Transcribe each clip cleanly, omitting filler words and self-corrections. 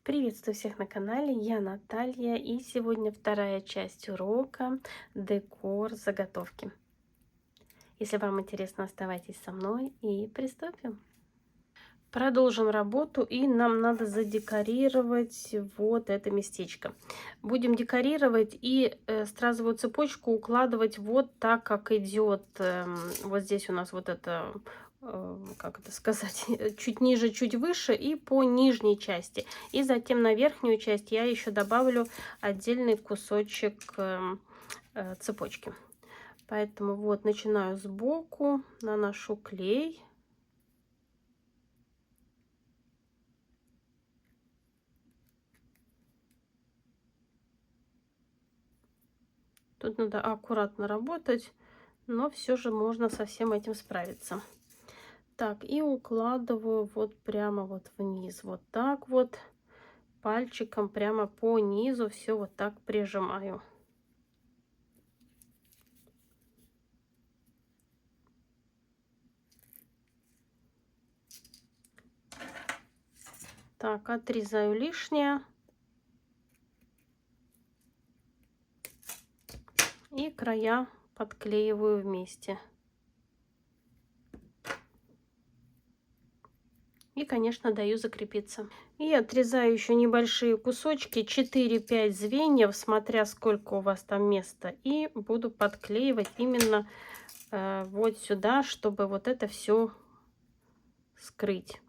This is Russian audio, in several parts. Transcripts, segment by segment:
Приветствую всех на канале, я Наталья, и сегодня вторая часть урока «Декор заготовки». Если вам интересно, оставайтесь со мной и приступим. Продолжим работу, и нам надо задекорировать вот это местечко. Будем декорировать и стразовую цепочку укладывать вот так, как идет. Вот здесь у нас вот это, как это сказать, чуть ниже, чуть выше и по нижней части. И затем на верхнюю часть я еще добавлю отдельный кусочек цепочки. Поэтому вот начинаю сбоку, наношу клей. Тут надо аккуратно работать, но все же можно со всем этим справиться. Так, и укладываю вот прямо вот вниз. Вот так вот пальчиком прямо по низу все вот так прижимаю. Так, отрезаю лишнее. И края подклеиваю вместе. И, конечно, даю закрепиться. И отрезаю еще небольшие кусочки, 4-5 звеньев, смотря сколько у вас там места. И буду подклеивать именно вот сюда, чтобы вот это все скрыть.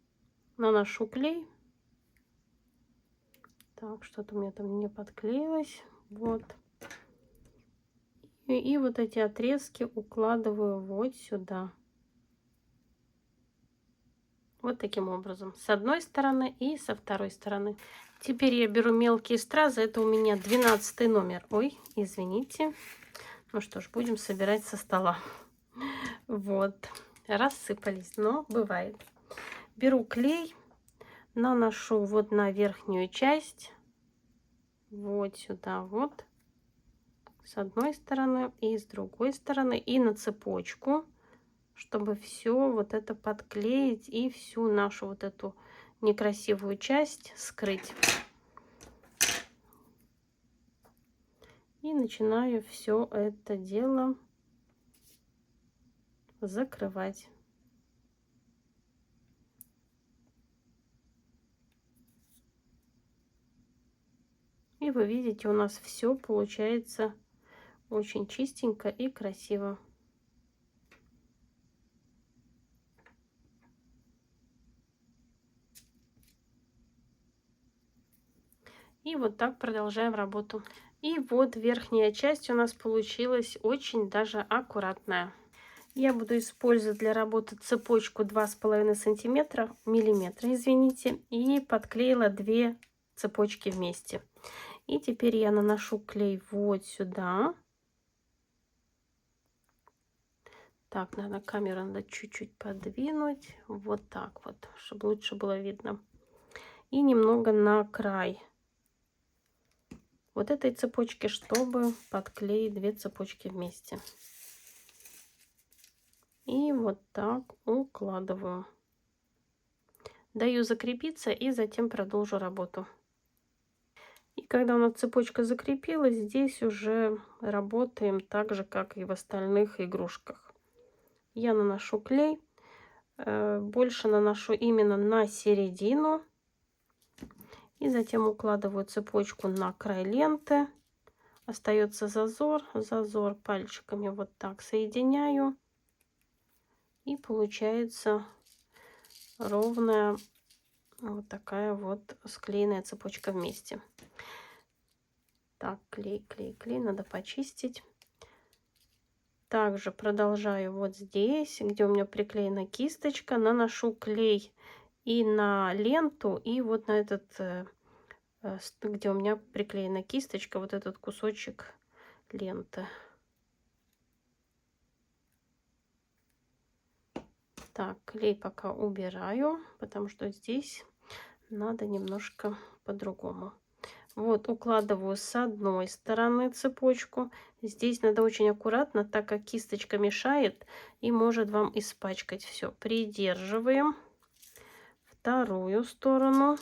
Наношу клей. Так, что-то у меня там не подклеилось. Вот. И вот эти отрезки укладываю вот сюда. Вот таким образом. С одной стороны и со второй стороны. Теперь я беру мелкие стразы. Это у меня 12 номер. Ой, извините. Ну что ж, будем собирать со стола. Вот. Рассыпались, но бывает. Беру клей. Наношу вот на верхнюю часть. Вот сюда вот. С одной стороны и с другой стороны. И на цепочку. Чтобы все вот это подклеить и всю нашу вот эту некрасивую часть скрыть. И начинаю все это дело закрывать. И вы видите, у нас все получается очень чистенько и красиво. И вот так продолжаем работу. И вот верхняя часть у нас получилась очень даже аккуратная. Я буду использовать для работы цепочку 2,5 сантиметра, миллиметра, извините, и подклеила 2 цепочки вместе. И теперь я наношу клей вот сюда. Так, наверное, камеру надо чуть-чуть подвинуть. Вот так вот, чтобы лучше было видно. И немного на край вот этой цепочки, чтобы подклеить 2 цепочки вместе. И вот так укладываю. Даю закрепиться и затем продолжу работу. И когда у нас цепочка закрепилась, здесь уже работаем так же, как и в остальных игрушках. Я наношу клей. Больше наношу именно на середину. И затем укладываю цепочку на край ленты. Остается зазор. Зазор пальчиками вот так соединяю. И получается ровная вот такая вот склеенная цепочка вместе. Так, клей, клей, клей. Надо почистить. Также продолжаю вот здесь, где у меня приклеена кисточка. Наношу клей и на ленту, и вот на этот, где у меня приклеена кисточка, вот этот кусочек ленты. Так, клей пока убираю, потому что здесь надо немножко по-другому. Вот, укладываю с одной стороны цепочку. Здесь надо очень аккуратно, так как кисточка мешает и может вам испачкать все. Придерживаем вторую сторону.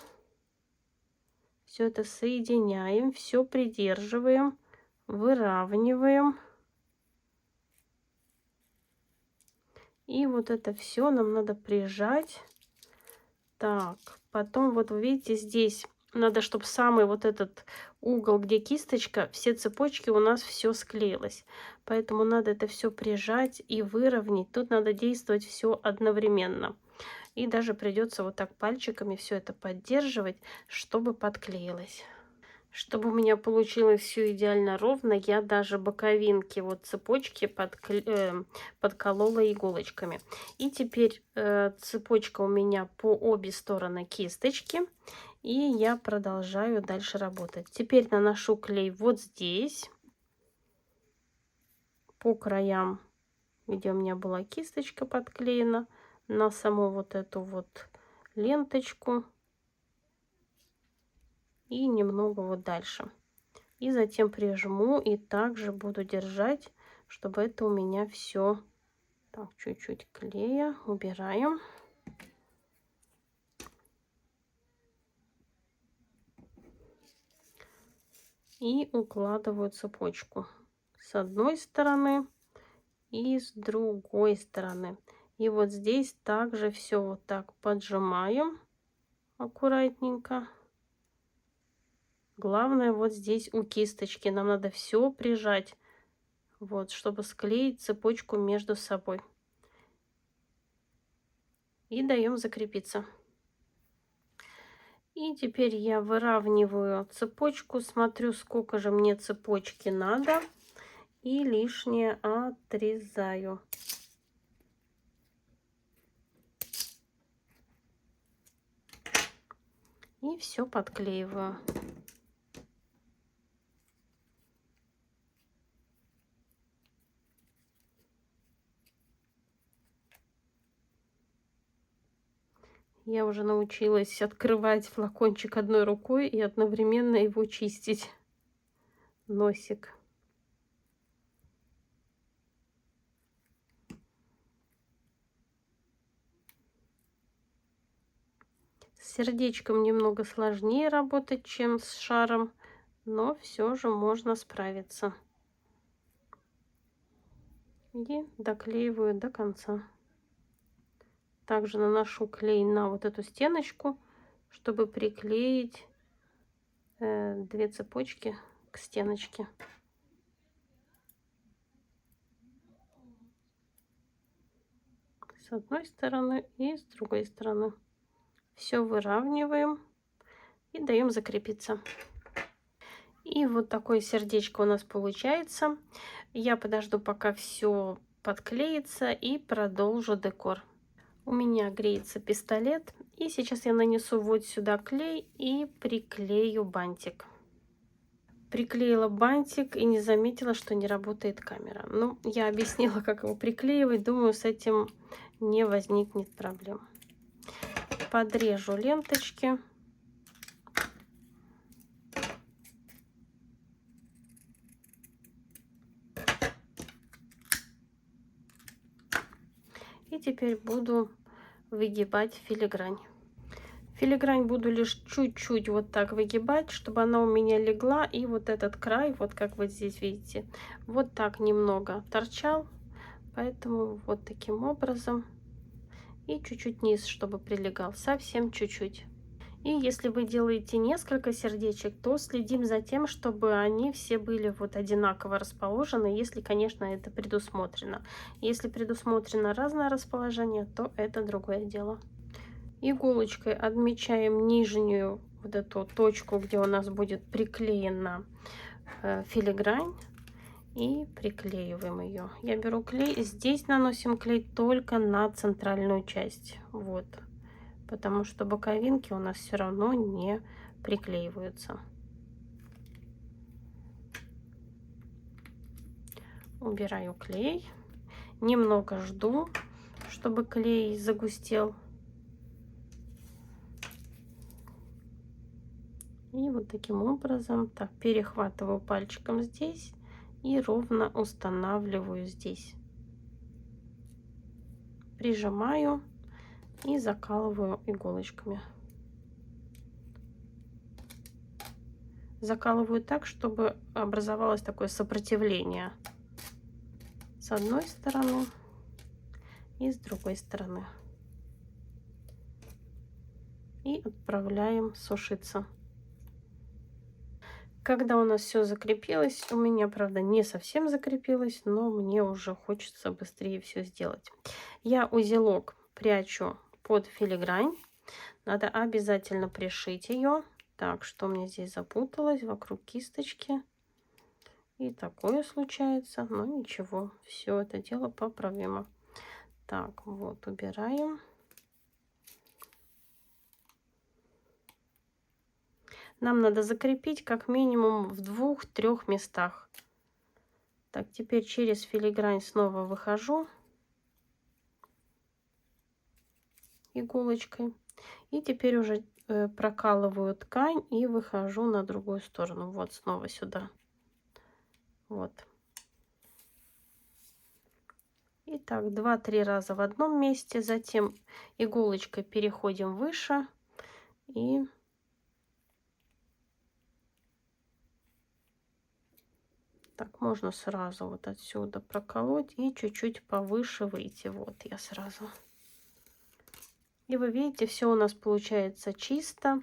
все это соединяем, все придерживаем, выравниваем. И вот это все нам надо прижать. Так, потом вот вы видите, здесь надо, чтобы самый вот этот угол, где кисточка, все цепочки у нас все склеилось. Поэтому надо это все прижать и выровнять. Тут надо действовать все одновременно. И даже придется вот так пальчиками все это поддерживать, чтобы подклеилось. Чтобы у меня получилось все идеально ровно, я даже боковинки вот цепочки подколола иголочками. И теперь цепочка у меня по обе стороны кисточки. И я продолжаю дальше работать. Теперь наношу клей вот здесь, по краям, где у меня была кисточка подклеена, на саму вот эту вот ленточку. И немного вот дальше. И затем прижму и также буду держать, чтобы это у меня все. Так, чуть-чуть клея убираем. И укладываю цепочку с одной стороны и с другой стороны. И вот здесь также все вот так поджимаем аккуратненько. Главное вот здесь у кисточки нам надо все прижать, вот, чтобы склеить цепочку между собой. И даем закрепиться. И теперь я выравниваю цепочку, смотрю, сколько же мне цепочки надо, и лишнее отрезаю. И все подклеиваю. Я уже научилась открывать флакончик одной рукой и одновременно его чистить. Носик. С сердечком немного сложнее работать, чем с шаром, но все же можно справиться. И доклеиваю до конца. Также наношу клей на вот эту стеночку, чтобы приклеить две цепочки к стеночке. С одной стороны и с другой стороны. Все выравниваем и даем закрепиться. И вот такое сердечко у нас получается. Я подожду, пока все подклеится, и продолжу декор. У меня греется пистолет, и сейчас я нанесу вот сюда клей и приклею бантик. Приклеила бантик и не заметила, что не работает камера. Ну, я объяснила, как его приклеивать. Думаю, с этим не возникнет проблем. Подрежу ленточки. И теперь буду выгибать филигрань. Филигрань буду лишь чуть-чуть вот так выгибать, чтобы она у меня легла. И вот этот край, вот как вы здесь видите, вот так немного торчал. Поэтому вот таким образом. И чуть-чуть низ, чтобы прилегал. Совсем чуть-чуть. И если вы делаете несколько сердечек, то следим за тем, чтобы они все были вот одинаково расположены, если, конечно, это предусмотрено. Если предусмотрено разное расположение, то это другое дело. Иголочкой отмечаем нижнюю вот эту точку, где у нас будет приклеена филигрань, и приклеиваем ее. Я беру клей, здесь наносим клей только на центральную часть, вот, потому что боковинки у нас все равно не приклеиваются. Убираю клей, немного жду, чтобы клей загустел. И вот таким образом так перехватываю пальчиком здесь и ровно устанавливаю здесь. Прижимаю и закалываю иголочками. закалываю так, чтобы образовалось такое сопротивление с одной стороны и с другой стороны. И отправляем сушиться. Когда у нас все закрепилось, у меня, правда, не совсем закрепилось, но мне уже хочется быстрее все сделать. Я узелок прячу под филигрань. Надо обязательно пришить ее. Так, что у меня здесь запуталось вокруг кисточки. И такое случается, но ничего, все это дело поправимо. Так, вот, убираем. Нам надо закрепить как минимум в 2-3 местах. Так, теперь через филигрань снова выхожу иголочкой. И теперь уже прокалываю ткань и выхожу на другую сторону. Вот снова сюда. Вот. И так 2-3 раза в одном месте. Затем иголочкой переходим выше. И так можно сразу вот отсюда проколоть и чуть-чуть повыше выйти. Вот я сразу. И вы видите, все у нас получается чисто.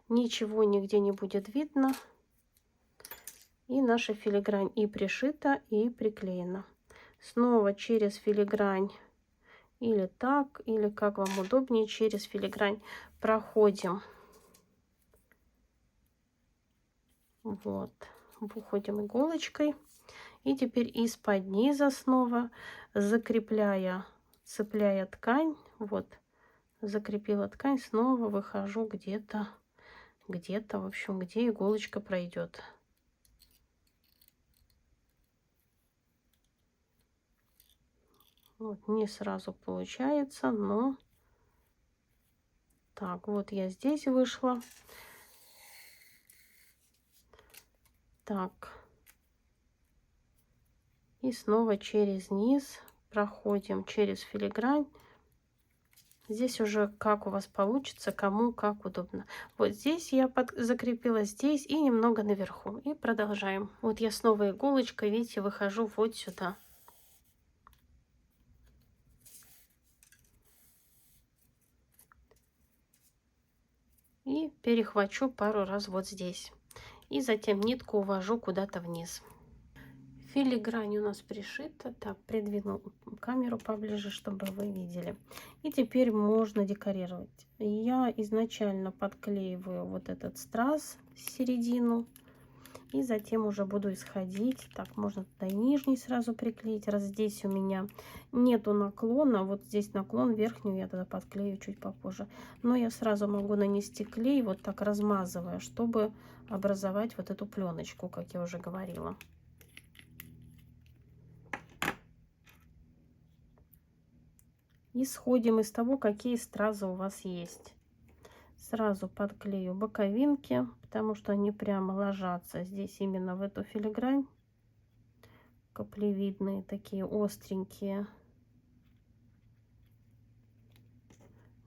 Ничего нигде не будет видно. И наша филигрань и пришита, и приклеена. Снова через филигрань или так, или как вам удобнее, через филигрань проходим. Вот, выходим иголочкой. И теперь из-под низа снова закрепляя, цепляя ткань, вот, закрепила ткань, снова выхожу где-то, в общем, где иголочка пройдет. Вот, не сразу получается, но так, вот я здесь вышла. Так. И снова через низ проходим через филигрань. Здесь уже как у вас получится, кому как удобно. Вот здесь я закрепила, здесь и немного наверху. И продолжаем. Вот я снова иголочкой, видите, выхожу вот сюда. И перехвачу пару раз вот здесь. И затем нитку увожу куда-то вниз. Филигрань у нас пришита. Так, придвину камеру поближе, чтобы вы видели. И теперь можно декорировать. Я изначально подклеиваю вот этот страз в середину. И затем уже буду исходить. Так, можно туда и нижний сразу приклеить. Раз здесь у меня нету наклона, вот здесь наклон, верхнюю я тогда подклею чуть попозже. Но я сразу могу нанести клей, вот так размазывая, чтобы образовать вот эту пленочку, как я уже говорила. Исходим из того, какие стразы у вас есть. Сразу подклею боковинки, потому что они прямо ложатся здесь именно в эту филигрань. Каплевидные, такие остренькие.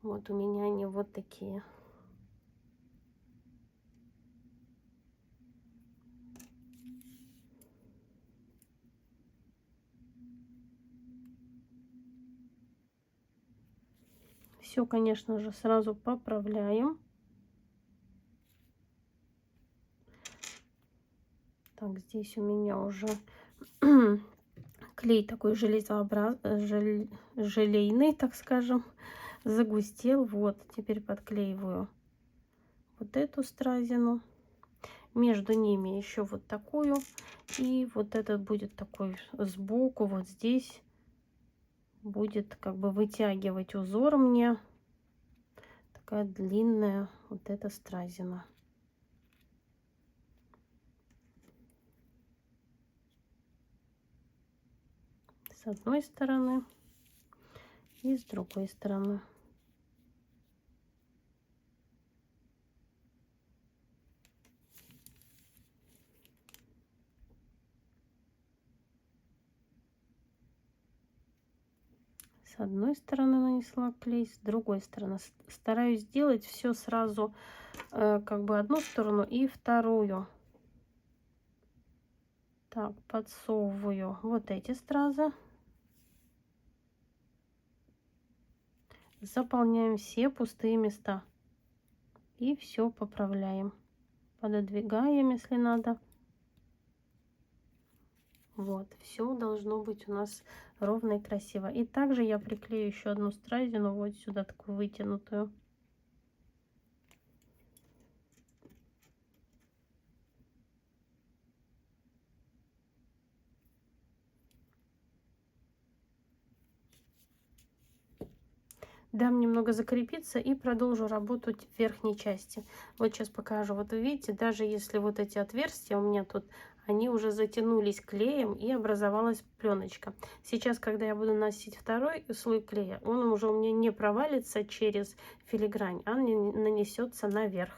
Вот у меня они вот такие. Все, конечно же, сразу поправляем. Так, здесь у меня уже клей такой желейный, так скажем, загустел. Вот, теперь подклеиваю вот эту стразину. Между ними еще вот такую. И вот этот будет такой сбоку, вот здесь будет как бы вытягивать узор мне. Такая длинная вот эта стразина. С одной стороны и с другой стороны. С одной стороны нанесла клей, с другой стороны. Стараюсь сделать все сразу, как бы одну сторону и вторую. Так, подсовываю вот эти стразы. Заполняем все пустые места. И все поправляем. Пододвигаем, если надо. Вот, все должно быть у нас ровно и красиво. И также я приклею еще одну стразину вот сюда, такую вытянутую. Дам немного закрепиться и продолжу работать в верхней части. Вот сейчас покажу. Вот вы видите, даже если вот эти отверстия у меня тут, они уже затянулись клеем и образовалась пленочка. Сейчас, когда я буду наносить второй слой клея, он уже у меня не провалится через филигрань, а нанесется наверх.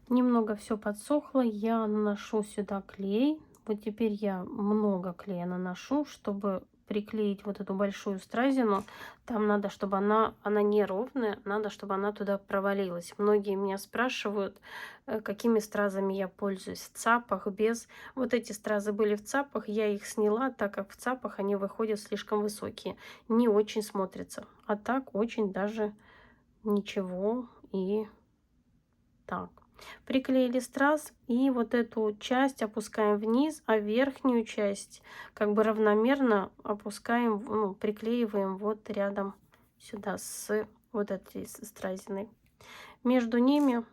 Немного все подсохло, я наношу сюда клей. Вот теперь я много клея наношу, чтобы приклеить вот эту большую стразину. Там надо, чтобы она неровная, надо, чтобы она туда провалилась. Многие меня спрашивают, какими стразами я пользуюсь. В цапах, без. Вот эти стразы были в цапах, я их сняла, так как в цапах они выходят слишком высокие. Не очень смотрятся. А так очень даже ничего. И так. Приклеили страз, и вот эту часть опускаем вниз, а верхнюю часть как бы равномерно опускаем, ну, приклеиваем вот рядом сюда с вот этой стразиной. Между ними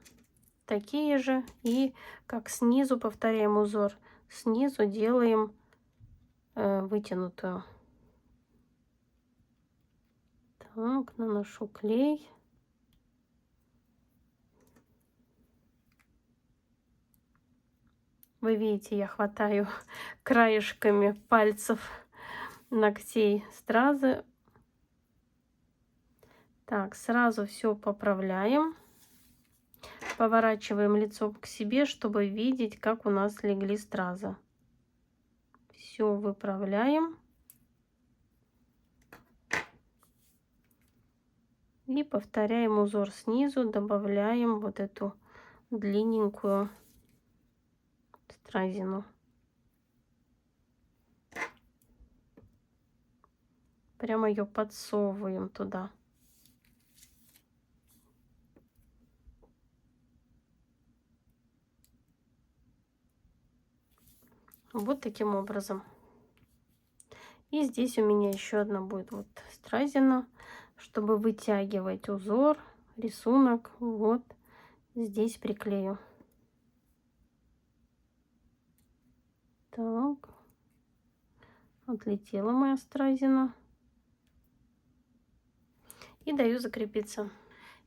такие же, и как снизу повторяем узор, снизу делаем вытянутую. Так, наношу клей. Вы видите, я хватаю краешками пальцев ногтей стразы. Так, сразу все поправляем. Поворачиваем лицо к себе, чтобы видеть, как у нас легли стразы. Все выправляем. И повторяем узор снизу, добавляем вот эту длинненькую стразину. Прямо ее подсовываем туда. Вот таким образом. И здесь у меня еще одна будет вот стразина, чтобы вытягивать узор, рисунок. Вот здесь приклею. Так, отлетела моя стразина. И даю закрепиться.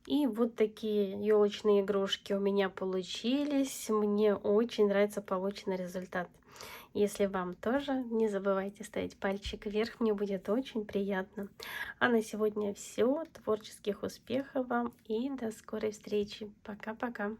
И вот такие елочные игрушки у меня получились. Мне очень нравится полученный результат. Если вам тоже, не забывайте ставить пальчик вверх, мне будет очень приятно. А на сегодня все. Творческих успехов вам и до скорой встречи. Пока-пока.